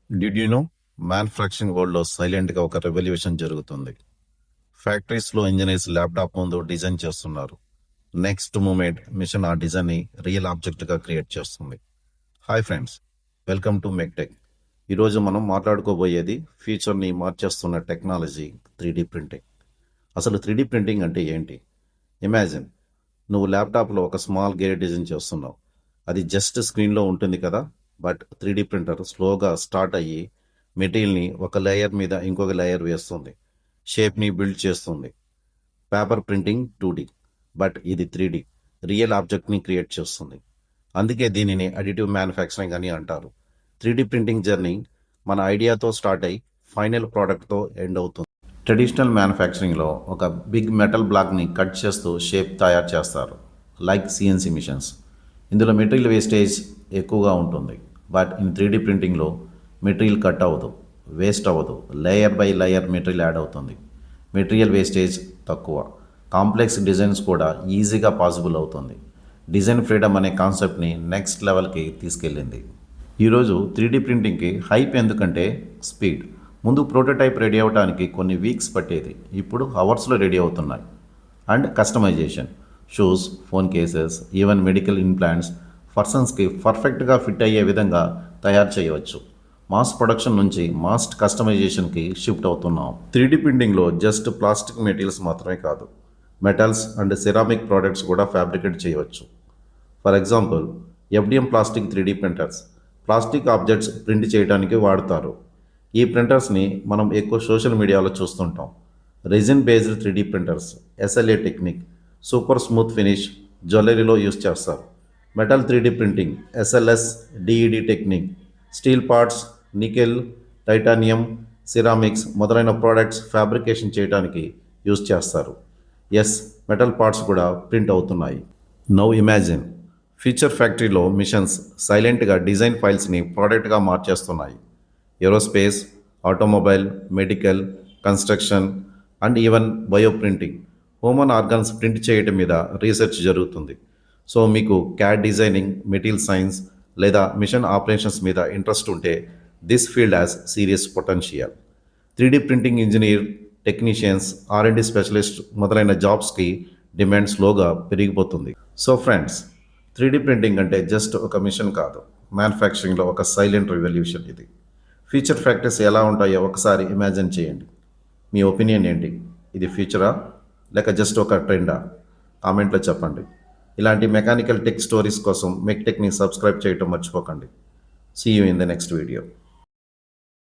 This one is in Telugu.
డిడ్ యూ నో మ్యానుఫ్యాక్చరింగ్ వరల్డ్లో సైలెంట్గా ఒక రెవల్యూషన్ జరుగుతుంది. ఫ్యాక్టరీస్లో ఇంజనీర్స్ ల్యాప్టాప్ ముందు డిజైన్ చేస్తున్నారు. నెక్స్ట్ మూమెంట్ మిషన్ ఆ డిజైన్ని రియల్ ఆబ్జెక్ట్గా క్రియేట్ చేస్తుంది. Hi friends, welcome to MechTech. ఈరోజు మనం మాట్లాడుకోబోయేది ఫ్యూచర్ని మార్చేస్తున్న టెక్నాలజీ 3D ప్రింటింగ్. అసలు 3D ప్రింటింగ్ అంటే ఏంటి? ఇమాజిన్, నువ్వు ల్యాప్టాప్లో ఒక స్మాల్ గేర్ డిజైన్ చేస్తున్నావు. అది జస్ట్ స్క్రీన్లో ఉంటుంది కదా, బట్ 3D ప్రింటర్ స్లోగా స్టార్ట్ అయ్యి మెటీరియల్ని ఒక లేయర్ మీద ఇంకొక లేయర్ వేస్తుంది, షేప్ని బిల్డ్ చేస్తుంది. పేపర్ ప్రింటింగ్ 2D, బట్ ఇది 3D రియల్ ఆబ్జెక్ట్ని క్రియేట్ చేస్తుంది. అందుకే దీనిని అడిటివ్ మ్యానుఫ్యాక్చరింగ్ అని అంటారు. 3D ప్రింటింగ్ జర్నీ మన ఐడియాతో స్టార్ట్ అయ్యి ఫైనల్ ప్రోడక్ట్తో ఎండ్ అవుతుంది. ట్రెడిషనల్ మ్యానుఫ్యాక్చరింగ్లో ఒక బిగ్ మెటల్ బ్లాక్ని కట్ చేస్తూ షేప్ తయారు చేస్తారు, లైక్ సిఎన్సి మిషన్స్. ఇందులో మెటీరియల్ వేస్టేజ్ ఎక్కువగా ఉంటుంది, బట్ ఇన్ 3D ప్రింటింగ్లో మెటీరియల్ కట్ అవ్వదు, వేస్ట్ అవ్వదు, layer by layer material add అవుతుంది. మెటీరియల్ వేస్టేజ్ తక్కువ, కాంప్లెక్స్ డిజైన్స్ కూడా ఈజీగా పాసిబుల్ అవుతుంది. డిజైన్ ఫ్రీడమ్ అనే కాన్సెప్ట్ని నెక్స్ట్ లెవెల్కి తీసుకెళ్ళింది. ఈరోజు 3D ప్రింటింగ్కి హైప్ ఎందుకంటే స్పీడ్. ముందు ప్రోటోటైప్ రెడీ అవ్వడానికి కొన్ని వీక్స్ పట్టేది, ఇప్పుడు అవర్స్లో రెడీ అవుతున్నాయి. And customization, shoes, phone cases, even medical implants పర్సన్స్కి పర్ఫెక్ట్గా ఫిట్ అయ్యే విధంగా తయారు చేయవచ్చు. మాస్ ప్రొడక్షన్ నుంచి మాస్ కస్టమైజేషన్కి షిఫ్ట్ అవుతున్నాం. 3D ప్రింటింగ్లో జస్ట్ ప్లాస్టిక్ మెటీరియల్స్ మాత్రమే కాదు, మెటల్స్ అండ్ సిరామిక్ ప్రోడక్ట్స్ కూడా ఫ్యాబ్రికేట్ చేయవచ్చు. For example, FDM plastic 3D printers plastic objects print చేయడానికి వాడతారు. ఈ ప్రింటర్స్ని మనం ఎక్కువ సోషల్ మీడియాలో చూస్తుంటాం. Resin based 3D printers, SLA technique, super smooth finish జ్యువెలరీలో యూస్ చేస్తారు. Metal 3D printing, SLS, DED technique, steel parts, nickel, titanium, ceramics మొదలైన ప్రోడక్ట్స్ ఫ్యాబ్రికేషన్ చేయడానికి యూస్ చేస్తారు. ఎస్, మెటల్ పార్ట్స్ కూడా ప్రింట్ అవుతున్నాయి. నౌ ఇమాజిన్, ఫ్యూచర్ ఫ్యాక్టరీలో మిషన్స్ సైలెంట్గా డిజైన్ ఫైల్స్ని ప్రోడక్ట్గా మార్చేస్తున్నాయి. Aerospace, automobile, medical, construction and even bio printing, human organs print చేయటం మీద రీసెర్చ్ జరుగుతుంది. సో మీకు క్యాడ్ డిజైనింగ్, మెటీరియల్ సైన్స్ లేదా మిషన్ ఆపరేషన్స్ మీద ఇంట్రెస్ట్ ఉంటే this field has serious potential. 3D printing engineer, technicians, R&D specialist మొదలైన జాబ్స్కి డిమాండ్ స్లోగా పెరిగిపోతుంది. సో ఫ్రెండ్స్, 3D ప్రింటింగ్ అంటే జస్ట్ ఒక మిషన్ కాదు, మ్యానుఫ్యాక్చరింగ్లో ఒక సైలెంట్ రెవల్యూషన్ ఇది. ఫ్యూచర్ ఫ్యాక్టరీస్ ఎలా ఉంటాయో ఒకసారి ఇమాజిన్ చేయండి. మీ ఒపీనియన్ ఏంటి? ఇది ఫ్యూచరా లేక జస్ట్ ఒక ట్రెండా? కామెంట్లో చెప్పండి. ఇలాంటి మెకానికల్ టెక్ స్టోరీస్ కోసం మెక్టెక్ని సబ్స్క్రైబ్ చేయటం మర్చిపోకండి. See you in the next video.